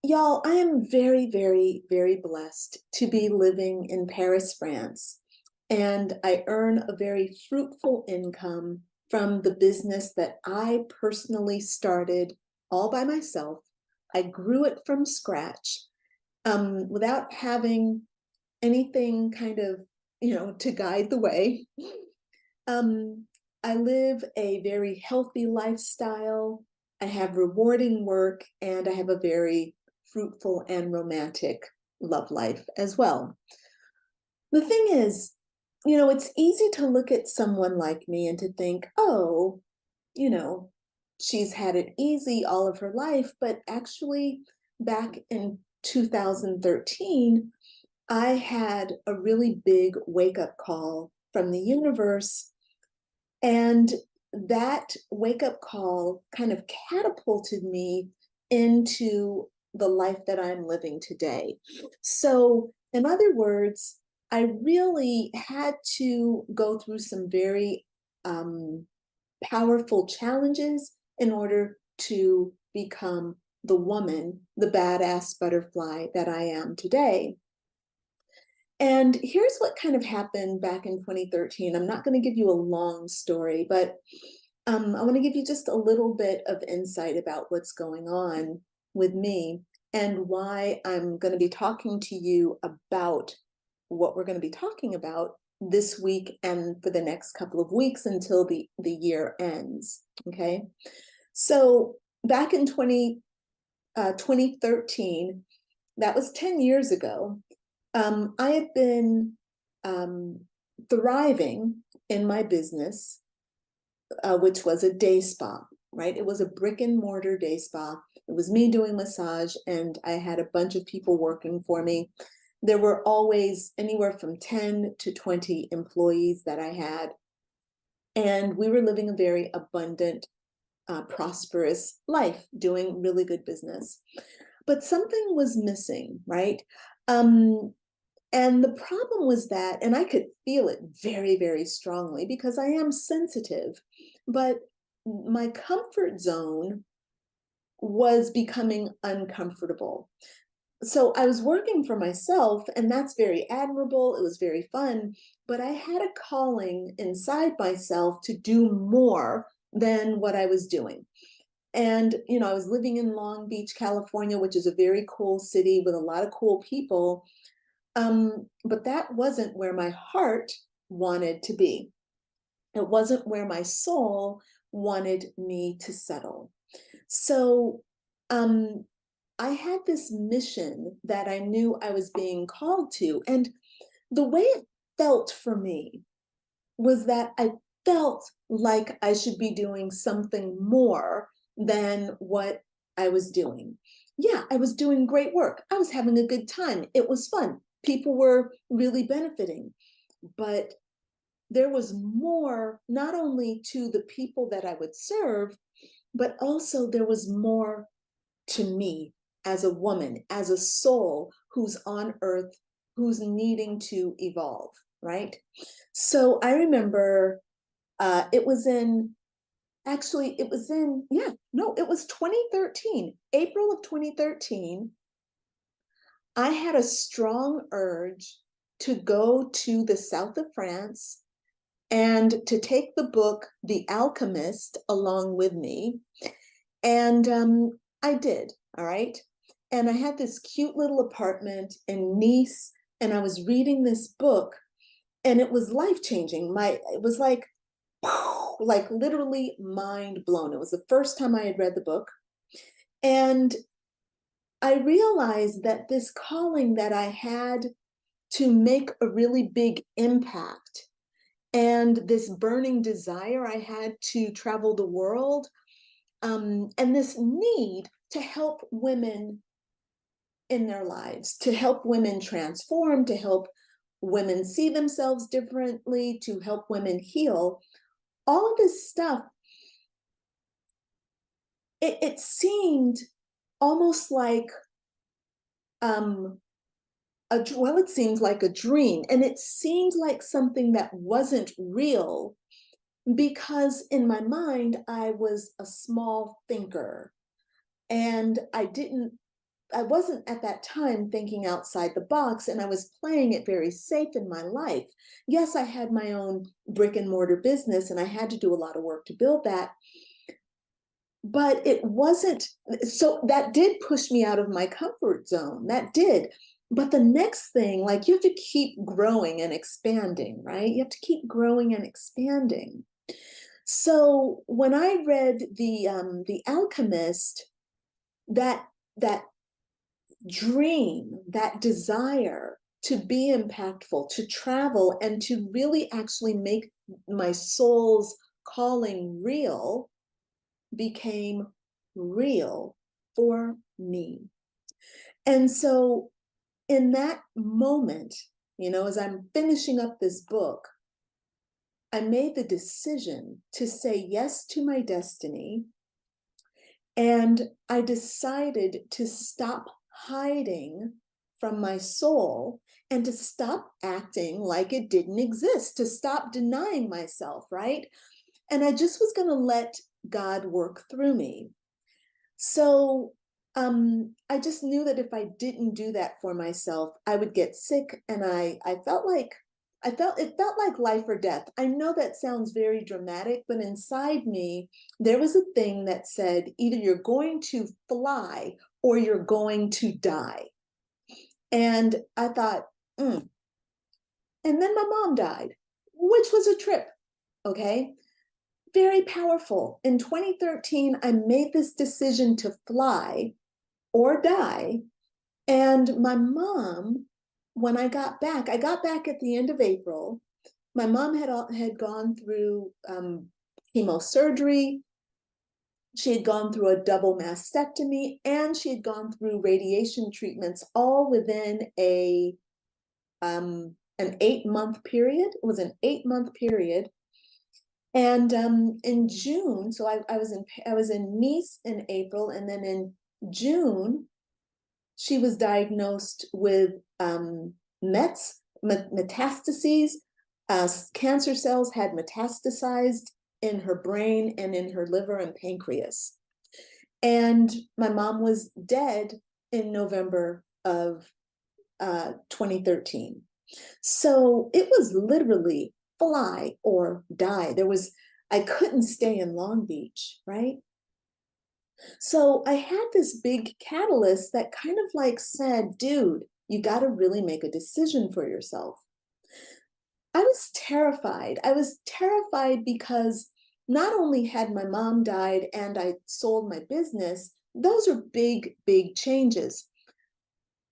Y'all, I am very, very, very blessed to be living in Paris, France. And I earn a very fruitful income from the business that I personally started all by myself. I grew it from scratch without having anything kind of, to guide the way. Um, I live a very healthy lifestyle. I have rewarding work, and I have a very fruitful and romantic love life as well. The thing is, it's easy to look at someone like me and to think, oh, you know, she's had it easy all of her life. But actually, back in 2013, I had a really big wake up call from the universe, and that wake up call kind of catapulted me into the life that I'm living today. So, in other words, I really had to go through some very um, powerful challenges in order to become the woman, the badass butterfly that I am today. And here's what kind of happened back in 2013. I'm not going to give you a long story, but I want to give you just a little bit of insight about what's going on with me and why I'm going to be talking to you about what we're going to be talking about this week and for the next couple of weeks until the year ends. Okay. So back in 2013, that was 10 years ago, I had been um, thriving in my business, which was a day spa, right? It was a brick and mortar day spa. It was me doing massage, and I had a bunch of people working for me. There were always anywhere from 10 to 20 employees that I had. And we were living a very abundant, prosperous life, doing really good business. But something was missing, right? Um, And the problem was that, and I could feel it very, very strongly because I am sensitive, but my comfort zone was becoming uncomfortable. So I was working for myself, and that's very admirable. It was very fun, but I had a calling inside myself to do more than what I was doing. And, I was living in Long Beach, California, which is a very cool city with a lot of cool people. But that wasn't where my heart wanted to be. It wasn't where my soul wanted me to settle. So um, I had this mission that I knew I was being called to. And the way it felt for me was that I felt like I should be doing something more than what I was doing. Yeah, I was doing great work. I was having a good time. It was fun. People were really benefiting. But there was more, not only to the people that I would serve, but also there was more to me as a woman, as a soul who's on earth, who's needing to evolve, right? So I remember it was in, actually, it was in, yeah, no, it was 2013, April of 2013. I had a strong urge to go to the south of France and to take the book The Alchemist along with me. And I did, all right. And I had this cute little apartment in Nice, and I was reading this book, and it was life changing. It was like literally mind blown. It was the first time I had read the book. And I realized that this calling that I had to make a really big impact and this burning desire I had to travel the world, and this need to help women in their lives, to help women transform, to help women see themselves differently, to help women heal. All of this stuff, it seemed almost like um, it seemed like a dream, and it seemed like something that wasn't real because in my mind I was a small thinker, and I didn't I wasn't at that time thinking outside the box, and I was playing it very safe in my life. Yes, I had my own brick and mortar business, and I had to do a lot of work to build that. But it wasn't, so that did push me out of my comfort zone. That did. But the next thing, like, you have to keep growing and expanding, right? You have to keep growing and expanding. So when I read the Alchemist, that dream, that desire to be impactful, to travel, and to really actually make my soul's calling real, became real for me. And so in that moment, as I'm finishing up this book, I made the decision to say yes to my destiny. And I decided to stop hiding from my soul and to stop acting like it didn't exist, to stop denying myself, right? And I just was going to let God work through me. So I just knew that if I didn't do that for myself, I would get sick. And I felt like it felt like life or death. I know that sounds very dramatic, but inside me, there was a thing that said, either you're going to fly or you're going to die. And I thought, And then my mom died, which was a trip. Okay. Very powerful. In 2013, I made this decision to fly or die. And my mom, when I got back at the end of April. My mom had gone through chemosurgery. She had gone through a double mastectomy, and she had gone through radiation treatments, all within an 8-month period. It was an 8-month period. And in June, so I was in Nice in April, and then in June, she was diagnosed with metastases. Cancer cells had metastasized in her brain and in her liver and pancreas. And my mom was dead in November of 2013. So it was literally fly or die. I couldn't stay in Long Beach, right? So I had this big catalyst that kind of like said, dude, you got to really make a decision for yourself. I was terrified. I was terrified because not only had my mom died and I sold my business, those are big, big changes.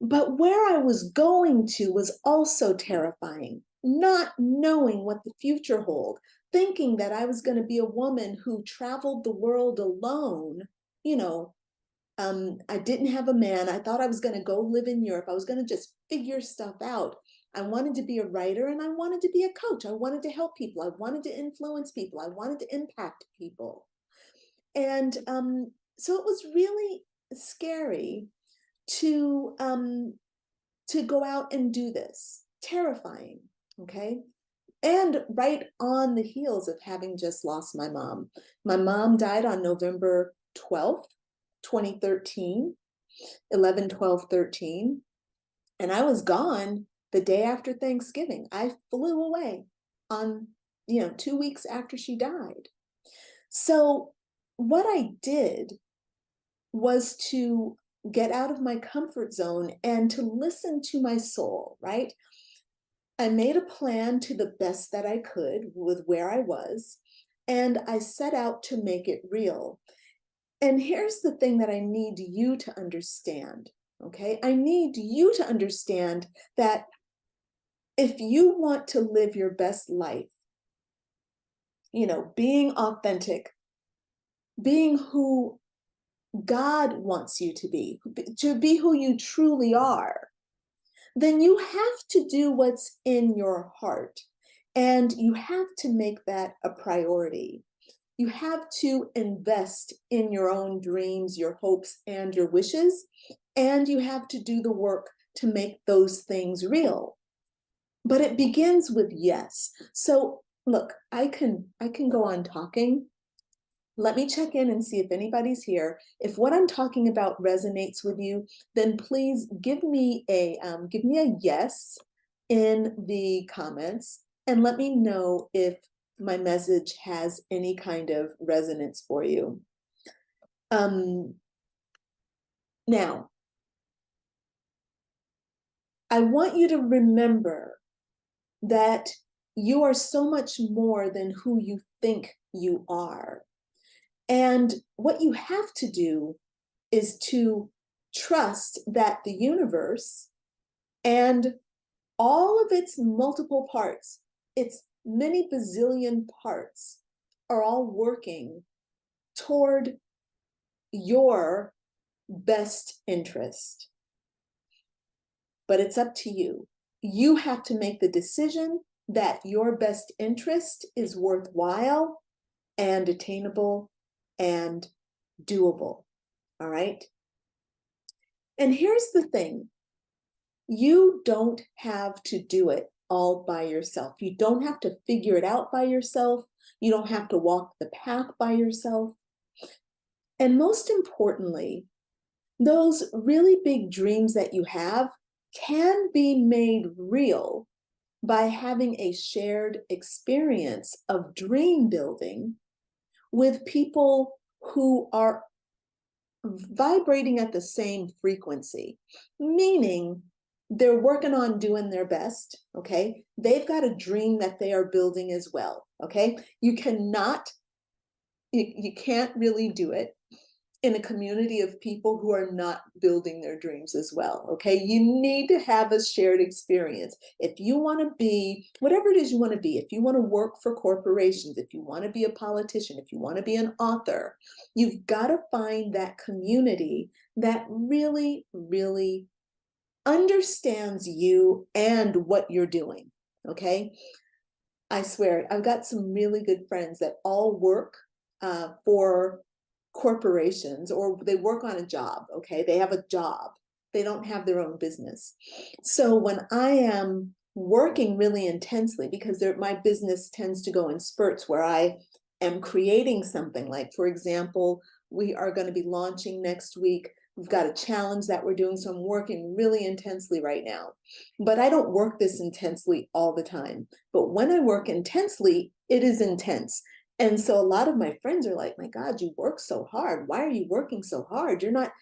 But where I was going to was also terrifying, not knowing what the future held, thinking that I was going to be a woman who traveled the world alone. I didn't have a man. I thought I was going to go live in Europe. I was going to just figure stuff out. I wanted to be a writer, and I wanted to be a coach. I wanted to help people. I wanted to influence people. I wanted to impact people. And so it was really scary to go out and do this. Terrifying, okay? And right on the heels of having just lost my mom. My mom died on November 12th, 2013, 11/12/13. And I was gone the day after Thanksgiving. I flew away on, 2 weeks after she died. So what I did was to get out of my comfort zone and to listen to my soul, right? I made a plan to the best that I could with where I was, and I set out to make it real. And here's the thing that I need you to understand, okay? I need you to understand that if you want to live your best life, being authentic, being who God wants you to be who you truly are, then you have to do what's in your heart. And you have to make that a priority. You have to invest in your own dreams, your hopes, and your wishes. And you have to do the work to make those things real. But it begins with yes. So look, I can go on talking, Let me check in and see if anybody's here. If what I'm talking about resonates with you, then please give me a yes in the comments and let me know if my message has any kind of resonance for you. Now, I want you to remember that you are so much more than who you think you are. And what you have to do is to trust that the universe and all of its multiple parts, its many bazillion parts, are all working toward your best interest. But it's up to you. You have to make the decision that your best interest is worthwhile and attainable and doable. All right? And here's the thing. You don't have to do it all by yourself. You don't have to figure it out by yourself. You don't have to walk the path by yourself. And most importantly, those really big dreams that you have can be made real by having a shared experience of dream building with people who are vibrating at the same frequency, meaning they're working on doing their best, okay? They've got a dream that they are building as well, okay? You can't really do it in a community of people who are not building their dreams as well, okay? You need to have a shared experience. If you want to be, whatever it is you want to be, if you want to work for corporations, if you want to be a politician, if you want to be an author, you've got to find that community that really, really understands you and what you're doing, okay? I swear, I've got some really good friends that all work for corporations, or they work on a job, okay? They have a job. They don't have their own business. So when I am working really intensely, because my business tends to go in spurts where I am creating something, like, for example, we are going to be launching next week. We've got a challenge that we're doing, so I'm working really intensely right now. But I don't work this intensely all the time. But when I work intensely, it is intense. And so a lot of my friends are like, my God, you work so hard. Why are you working so hard? You're not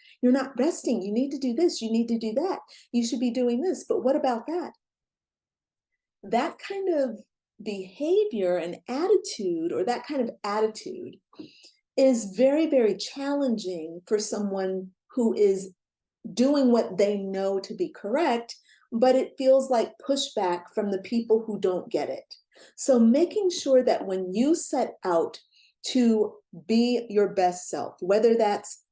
resting. You need to do this. You need to do that. You should be doing this. But what about that? That kind of behavior and attitude, or that kind of attitude, is very, very challenging for someone who is doing what they know to be correct, but it feels like pushback from the people who don't get it. So making sure that when you set out to be your best self, whether that's,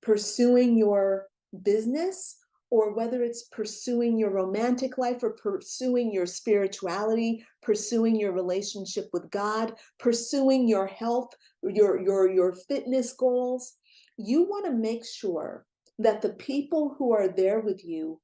pursuing your business, or whether it's pursuing your romantic life, or pursuing your spirituality, pursuing your relationship with God, pursuing your health, your fitness goals, you want to make sure that the people who are there with you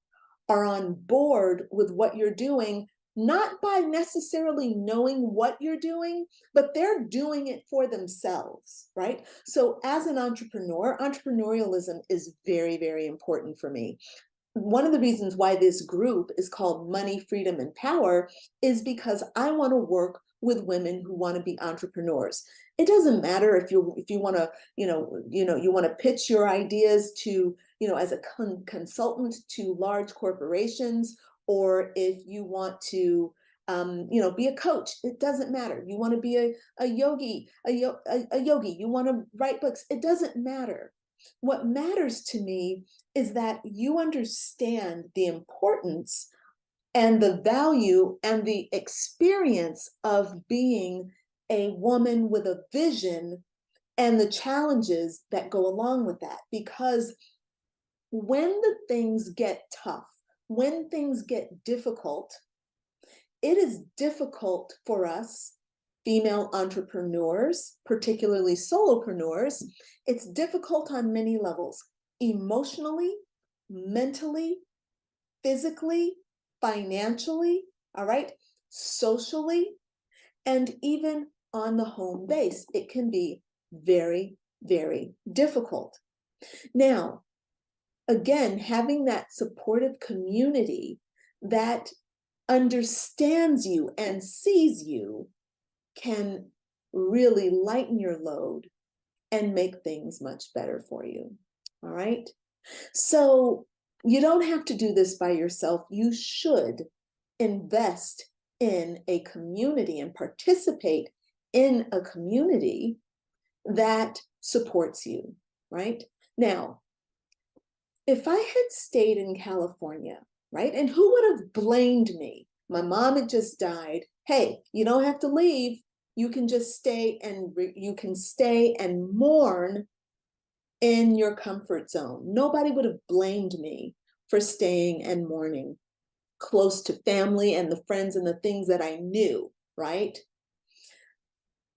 are on board with what you're doing, not by necessarily knowing what you're doing, but they're doing it for themselves, right? So as an entrepreneur, entrepreneurialism is very, very important for me. One of the reasons why this group is called Money, Freedom, and Power is because I want to work with women who want to be entrepreneurs. It doesn't matter if you want to, you want to pitch your ideas to, as a consultant to large corporations, or if you want to, be a coach. It doesn't matter. You want to be a yogi, a yogi. You want to write books. It doesn't matter. What matters to me is that you understand the importance and the value and the experience of being a woman with a vision and the challenges that go along with that. Because when the things get tough, when things get difficult, it is difficult for us female entrepreneurs, particularly solopreneurs. It's difficult on many levels: emotionally, mentally, physically, financially, all right, socially, and even on the home base. It can be very, very difficult. Now, again, having that supportive community that understands you and sees you can really lighten your load and make things much better for you. All right. So you don't have to do this by yourself. You should invest in a community and participate in a community that supports you, right? Now, if I had stayed in California, right, and who would have blamed me? My mom had just died. Hey, you don't have to leave. You can just stay and mourn in your comfort zone. Nobody would have blamed me for staying and mourning close to family and the friends and the things that I knew, right?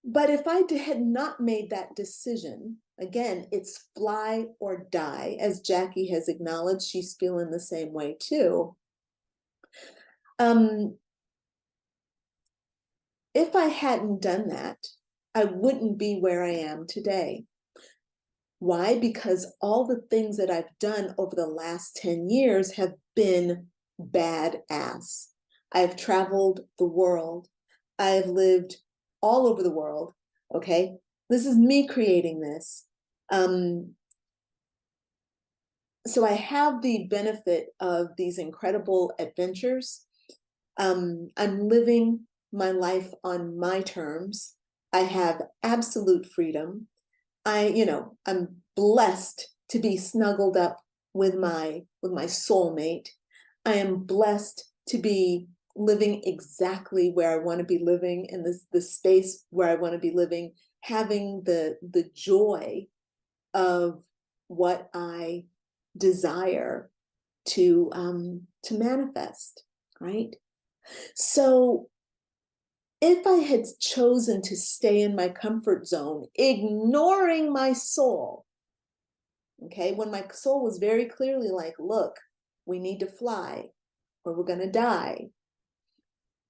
But if I had not made that decision, again, it's fly or die, as Jackie has acknowledged, she's feeling the same way too. If I hadn't done that, I wouldn't be where I am today. Why? Because all the things that I've done over the last 10 years have been badass. I've traveled the world. I've lived all over the world. Okay. This is me creating this. So I have the benefit of these incredible adventures. I'm living my life on my terms. I have absolute freedom. I'm blessed to be snuggled up with my soulmate. I am blessed to be living exactly where I want to be living in the space where I want to be living, having the joy of what I desire to manifest, right? So if I had chosen to stay in my comfort zone, ignoring my soul, okay, when my soul was very clearly like, look, we need to fly or we're going to die,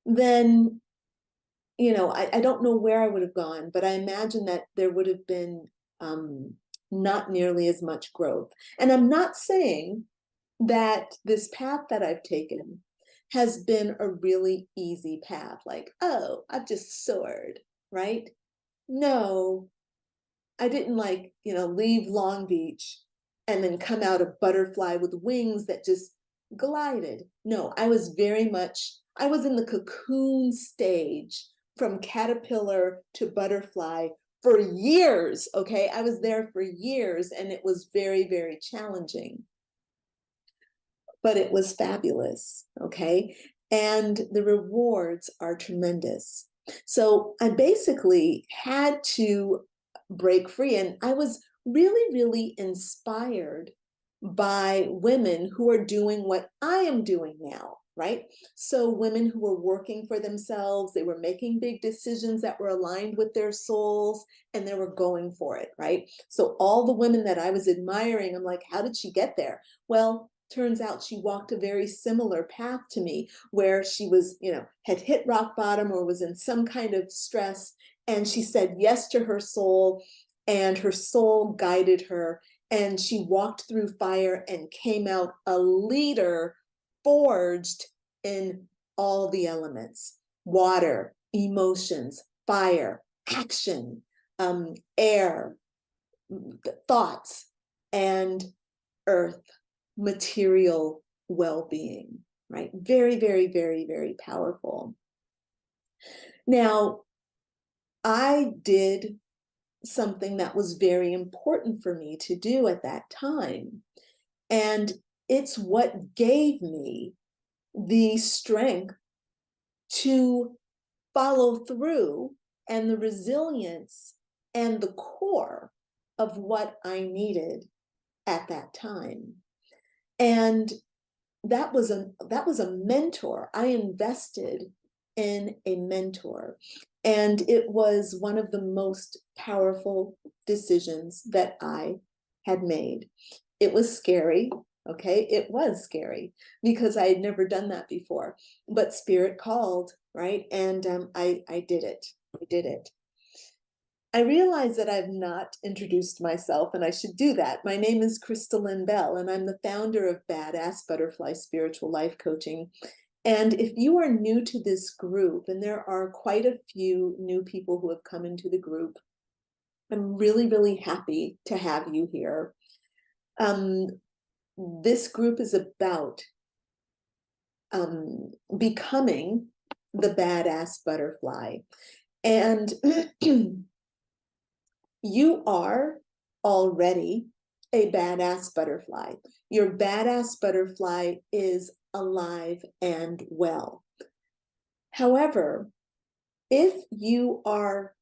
then, I don't know where I would have gone, but I imagine that there would have been not nearly as much growth. And I'm not saying that this path that I've taken has been a really easy path, like, oh, I've just soared, right? No, I didn't leave Long Beach and then come out a butterfly with wings that just glided. No, I was in the cocoon stage from caterpillar to butterfly for years, okay? I was there for years and it was very, very challenging. But it was fabulous, okay? And the rewards are tremendous. So I basically had to break free. And I was really, really inspired by women who are doing what I am doing now, right? So women who were working for themselves, they were making big decisions that were aligned with their souls, and they were going for it, right? So all the women that I was admiring, I'm like, how did she get there? Well, turns out she walked a very similar path to me, where she was, had hit rock bottom or was in some kind of stress. And she said yes to her soul, and her soul guided her. And she walked through fire and came out a leader forged in all the elements: water, emotions, fire, action, air, thoughts, and earth, material well-being, right? Very, very, very, very powerful. Now, I did something that was very important for me to do at that time. And it's what gave me the strength to follow through, and the resilience and the core of what I needed at that time. And that was a mentor. I invested in a mentor, and it was one of the most powerful decisions that I had made. It was scary. Okay, it was scary because I had never done that before, but spirit called, right? And I did it. I did it. I realize that I've not introduced myself, and I should do that. My name is Crystalline Bell, and I'm the founder of Badass Butterfly Spiritual Life Coaching. And if you are new to this group, and there are quite a few new people who have come into the group, I'm really, really happy to have you here. This group is about becoming the badass butterfly. And you are already a badass butterfly. Your badass butterfly is alive and well. However, if you are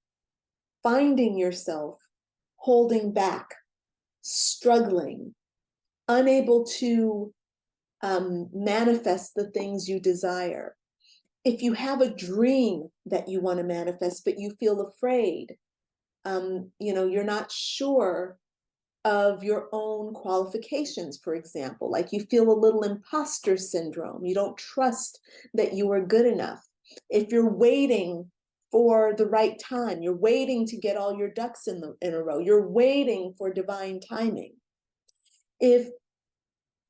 finding yourself holding back, struggling, unable to manifest the things you desire, if you have a dream that you want to manifest, but you feel afraid, you're not sure of your own qualifications, for example, like you feel a little imposter syndrome, you don't trust that you are good enough. If you're waiting for the right time, you're waiting to get all your ducks in a row, you're waiting for divine timing. If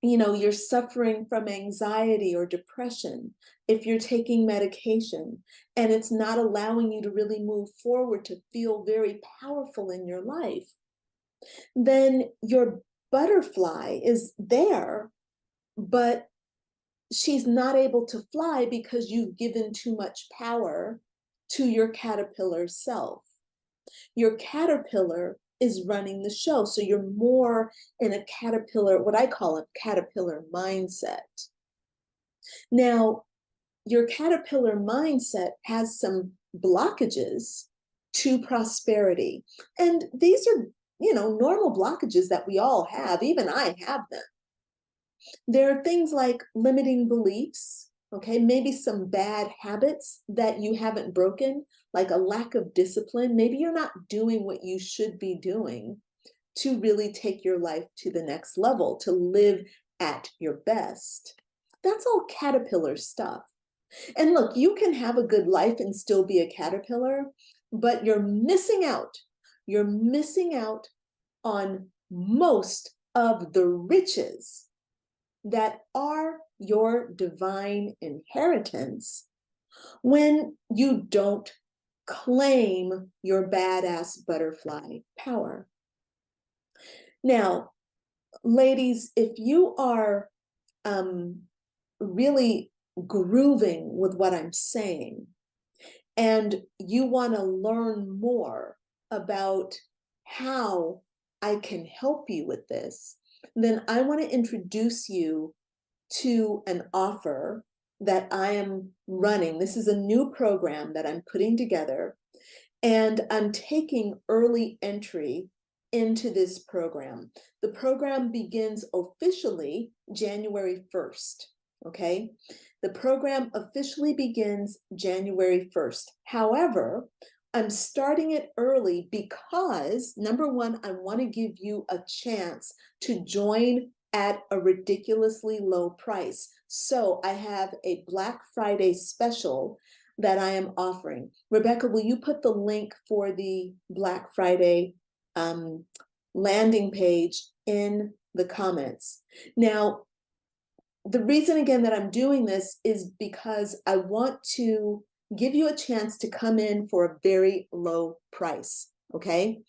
you're suffering from anxiety or depression, if you're taking medication and it's not allowing you to really move forward to feel very powerful in your life, then your butterfly is there, but she's not able to fly because you've given too much power to your caterpillar self. Your caterpillar is running the show. So you're more in a caterpillar, what I call a caterpillar mindset. Now, your caterpillar mindset has some blockages to prosperity. And these are, normal blockages that we all have. Even I have them. There are things like limiting beliefs, okay, maybe some bad habits that you haven't broken, like a lack of discipline. Maybe you're not doing what you should be doing to really take your life to the next level, to live at your best. That's all caterpillar stuff. And look, you can have a good life and still be a caterpillar, but you're missing out. You're missing out on most of the riches that are your divine inheritance when you don't claim your badass butterfly power. Now, ladies, if you are really grooving with what I'm saying and you want to learn more about how I can help you with this, then I want to introduce you to an offer that I am running. This is a new program that I'm putting together, and I'm taking early entry into this program. The program begins officially January 1st, okay? The program officially begins January 1st. However, I'm starting it early because, number one, I want to give you a chance to join at a ridiculously low price. So I have a Black Friday special that I am offering. Rebecca, will you put the link for the Black Friday landing page in the comments? Now, the reason again that I'm doing this is because I want to give you a chance to come in for a very low price, okay?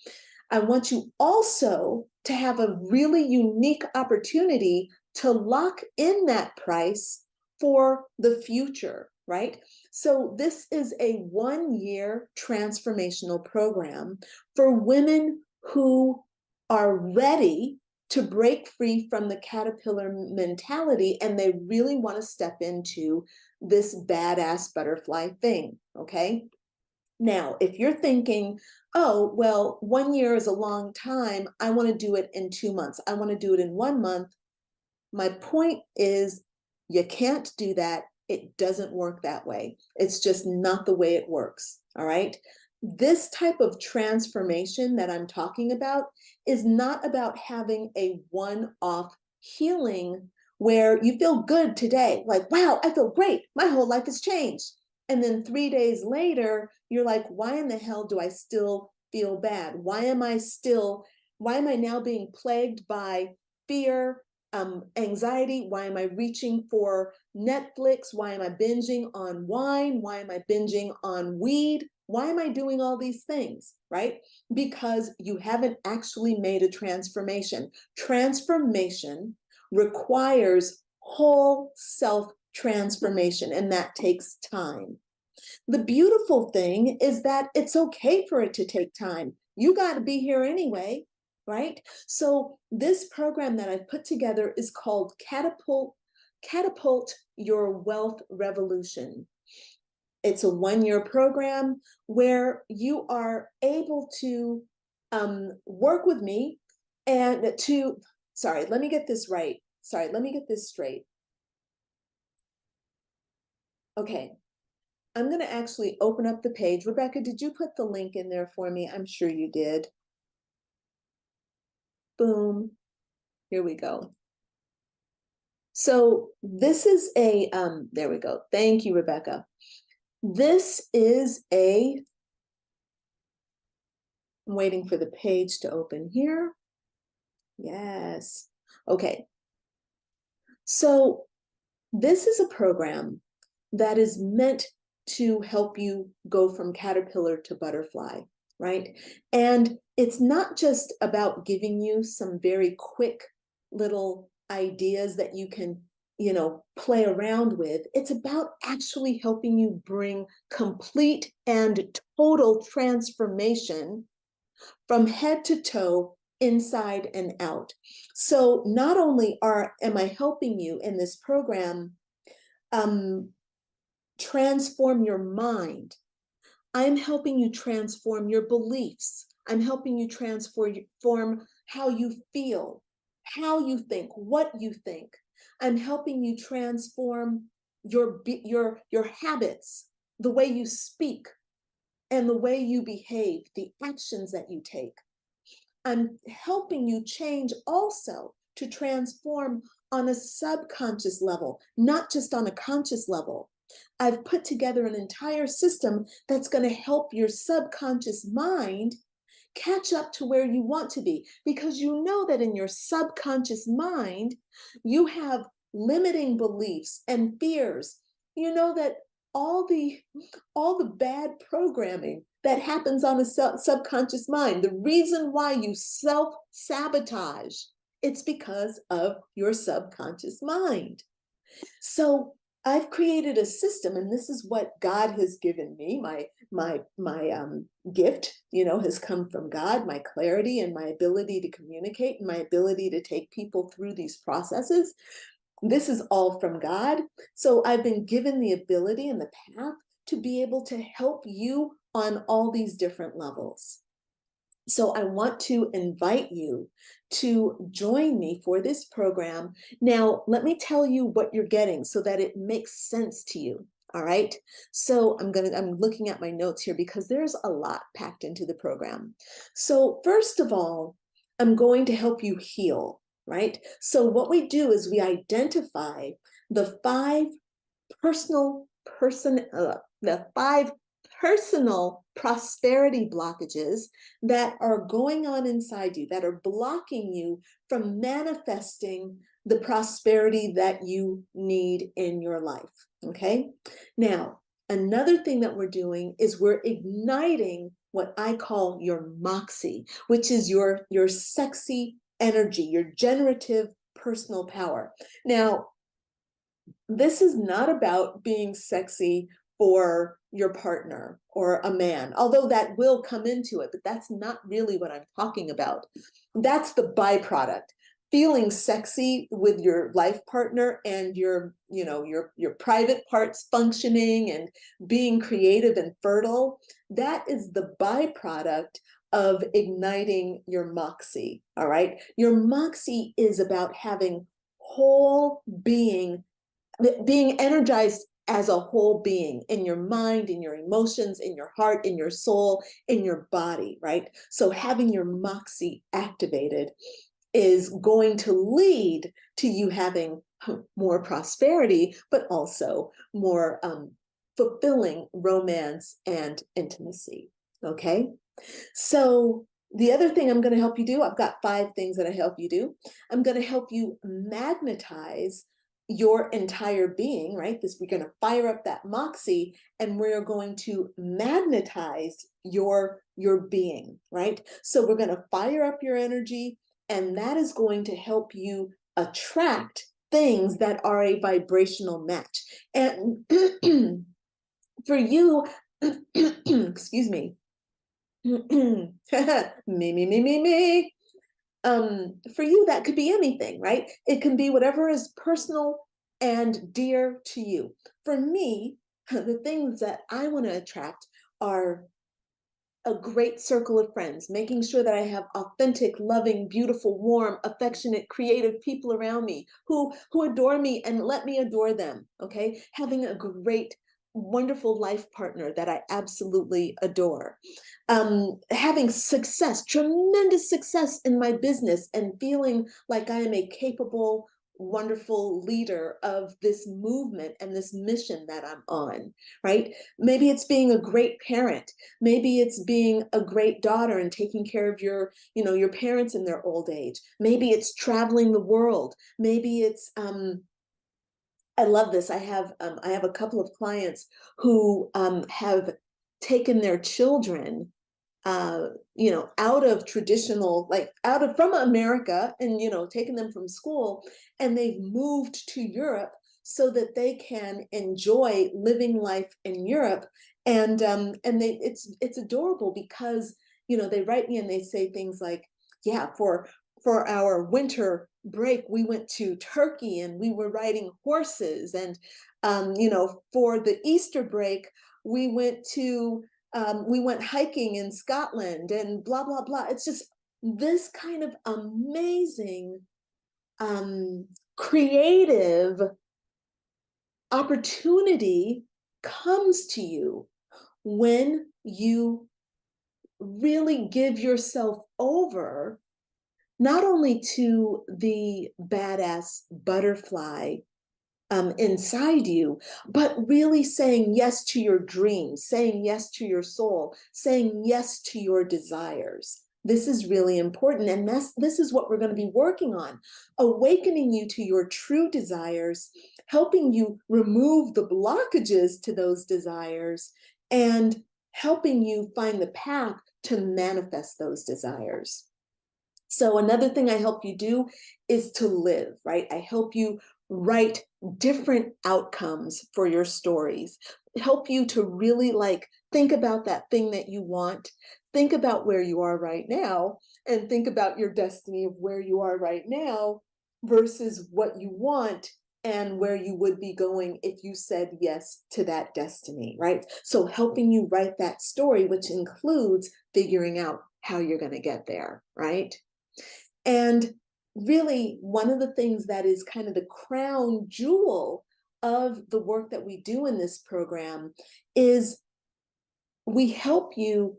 I want you also to have a really unique opportunity to lock in that price for the future, right? So this is a 1-year transformational program for women who are ready to break free from the caterpillar mentality and they really want to step into this badass butterfly thing, okay? Now, if you're thinking, oh, well, 1 year is a long time, I want to do it in 2 months, I want to do it in 1 month, my point is you can't do that. It doesn't work that way. It's just not the way it works, all right? This type of transformation that I'm talking about is not about having a one-off healing where you feel good today, like, wow, I feel great, my whole life has changed. And then 3 days later, you're like, why in the hell do I still feel bad? Why am I now being plagued by fear, anxiety? Why am I reaching for Netflix? Why am I binging on wine? Why am I binging on weed? Why am I doing all these things, right? Because you haven't actually made a transformation. Transformation requires whole self transformation, and that takes time. The beautiful thing is that it's okay for it to take time. You got to be here anyway, right? So this program that I've put together is called Catapult Your Wealth Revolution. It's a 1-year program where you are able to work with me and sorry, let me get this right. Sorry, let me get this straight. Okay, I'm going to actually open up the page. Rebecca, did you put the link in there for me? I'm sure you did. Boom. Here we go. So this is there we go. Thank you, Rebecca. This is I'm waiting for the page to open here. Yes. Okay. So this is a program that is meant to help you go from caterpillar to butterfly, right? And it's not just about giving you some very quick little ideas that you can, play around with. It's about actually helping you bring complete and total transformation from head to toe, inside and out. So not only am I helping you in this program transform your mind, I'm helping you transform your beliefs. I'm helping you transform how you feel, how you think, what you think. I'm helping you transform your habits, the way you speak, and the way you behave, the actions that you take. I'm helping you change also to transform on a subconscious level, not just on a conscious level. I've put together an entire system that's going to help your subconscious mind catch up to where you want to be, because you know that in your subconscious mind, you have limiting beliefs and fears. You know that all the bad programming that happens on a subconscious mind, the reason why you self-sabotage, it's because of your subconscious mind. So I've created a system, and this is what God has given me. My gift, has come from God. My clarity and my ability to communicate and my ability to take people through these processes. This is all from God. So I've been given the ability and the path to be able to help you on all these different levels. So I want to invite you to join me for this program. Now, let me tell you what you're getting so that it makes sense to you. All right. So I'm looking at my notes here because there's a lot packed into the program. So first of all, I'm going to help you heal, right? So what we do is we identify the five personal prosperity blockages that are going on inside you, that are blocking you from manifesting the prosperity that you need in your life. Okay. Now, another thing that we're doing is we're igniting what I call your moxie, which is your sexy energy, your generative personal power. Now, this is not about being sexy for your partner or a man, although that will come into it, but that's not really what I'm talking about. That's the byproduct. Feeling sexy with your life partner and your private parts functioning and being creative and fertile, that is the byproduct of igniting your moxie. All right. Your moxie is about having whole being energized as a whole being in your mind, in your emotions, in your heart, in your soul, in your body, right? So having your moxie activated is going to lead to you having more prosperity, but also more fulfilling romance and intimacy. Okay. So the other thing I'm going to help you do, I've got 5 things that I help you do. I'm going to help you magnetize your entire being, right? We're going to fire up that moxie, and we're going to magnetize your being, right? So we're going to fire up your energy, and that is going to help you attract things that are a vibrational match. And for you, excuse me, me, me, me, me, me. For you, that could be anything, right? It can be whatever is personal and dear to you. For me, the things that I want to attract are a great circle of friends, making sure that I have authentic, loving, beautiful, warm, affectionate, creative people around me who adore me and let me adore them. Okay, having a great, wonderful life partner that I absolutely adore. Having success, tremendous success in my business, and feeling like I am a capable, wonderful leader of this movement and this mission that I'm on, right? Maybe it's being a great parent. Maybe it's being a great daughter and taking care of your parents in their old age. Maybe it's traveling the world. Maybe it's I love this. I have a couple of clients who have taken their children out of traditional, like out of from America, and taken them from school, and they've moved to Europe so that they can enjoy living life in Europe. And it's adorable because they write me and they say things like, yeah, for our winter break we went to Turkey and we were riding horses, and for the Easter break we went hiking in Scotland, and blah, blah, blah. It's just this kind of amazing, creative opportunity comes to you when you really give yourself over, not only to the badass butterfly inside you, but really saying yes to your dreams, saying yes to your soul, saying yes to your desires. This is really important. And this is what we're going to be working on, awakening you to your true desires, helping you remove the blockages to those desires, and helping you find the path to manifest those desires. So another thing I help you do is to live, right? I help you write different outcomes for your stories, help you to really think about that thing that you want, think about where you are right now, and think about your destiny of where you are right now versus what you want and where you would be going if you said yes to that destiny, right? So helping you write that story, which includes figuring out how you're going to get there, right? And really, one of the things that is kind of the crown jewel of the work that we do in this program is we help you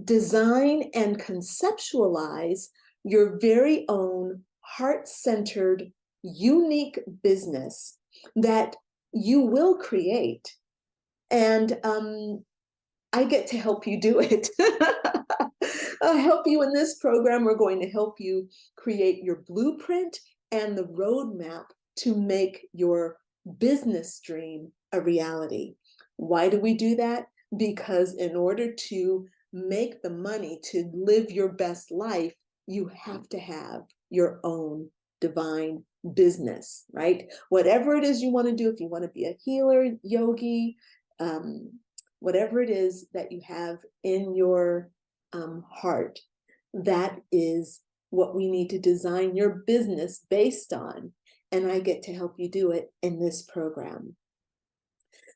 design and conceptualize your very own heart-centered, unique business that you will create. And I get to help you do it. I'll help you in this program. We're going to help you create your blueprint and the roadmap to make your business dream a reality. Why do we do that? Because in order to make the money to live your best life, you have to have your own divine business, right? Whatever it is you want to do, if you want to be a healer, yogi, whatever it is that you have in your heart, that is what we need to design your business based on. And I get to help you do it in this program.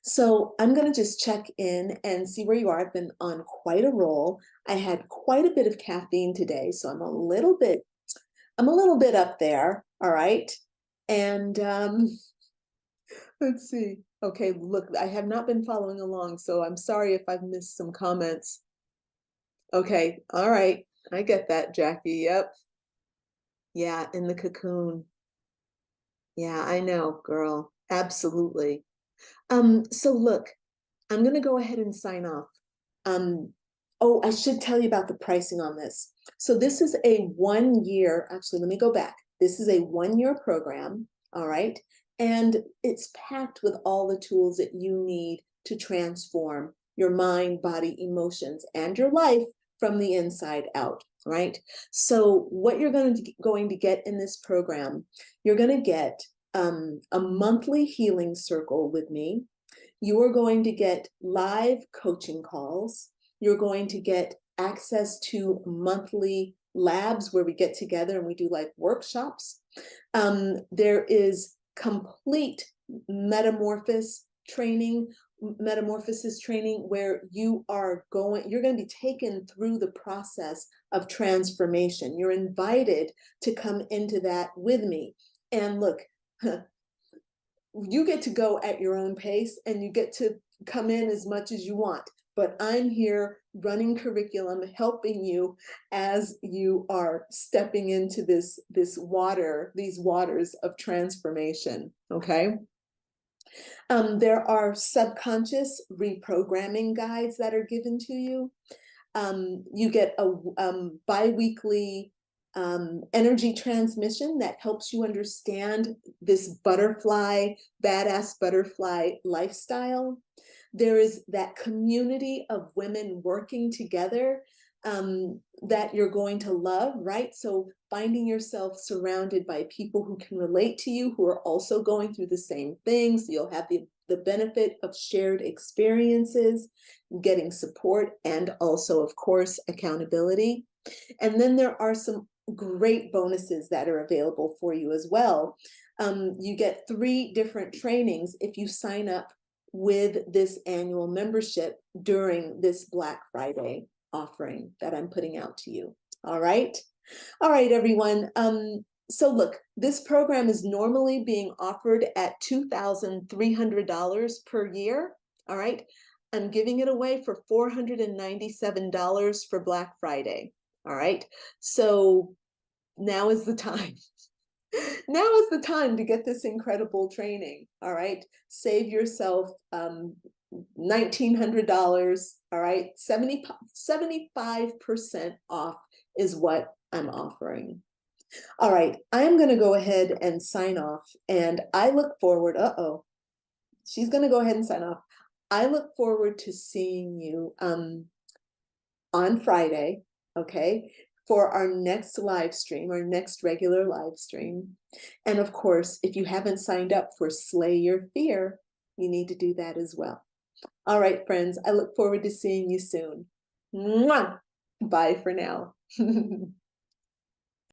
So I'm going to just check in and see where you are. I've been on quite a roll. I had quite a bit of caffeine today, so I'm a little bit up there. All right. And let's see. Okay, look, I have not been following along, so I'm sorry if I've missed some comments. Okay, all right. I get that, Jackie. Yep. Yeah, in the cocoon. Yeah, I know, girl. Absolutely. So look, I'm going to go ahead and sign off. Um, Oh, I should tell you about the pricing on this. So this is a 1 year, actually, let me go back. This is a 1 year program, all right? And it's packed with all the tools that you need to transform your mind, body, emotions, and your life from the inside out, right? So what you're going to get in this program, you're going to get a monthly healing circle with me. You are going to get live coaching calls. You're going to get access to monthly labs where we get together and we do like workshops. There is complete metamorphosis training where you're going to be taken through the process of transformation. You're invited to come into that with me. And look, you get to go at your own pace and you get to come in as much as you want. But I'm here running curriculum, helping you as you are stepping into these waters of transformation, okay? There are subconscious reprogramming guides that are given to you. You get a bi-weekly energy transmission that helps you understand this badass butterfly lifestyle. There is that community of women working together that you're going to love, right? So finding yourself surrounded by people who can relate to you, who are also going through the same things. You'll have the benefit of shared experiences, getting support, and also, of course, accountability. And then there are some great bonuses that are available for you as well. You get 3 different trainings if you sign up with this annual membership during this Black Friday offering that I'm putting out to you. All right, everyone. So look, this program is normally being offered at $2,300 per year. All right, I'm giving it away for $497 for Black Friday. All right, so now is the time. Now is the time to get this incredible training. All right, save yourself $1,900. All right, 75% off is what I'm offering. All right, I'm going to go ahead and sign off, and I look forward. She's going to go ahead and sign off. I look forward to seeing you on Friday, okay, for our next live stream, our next regular live stream. And of course, if you haven't signed up for Slay Your Fear, you need to do that as well. All right, friends, I look forward to seeing you soon. Mwah! Bye for now.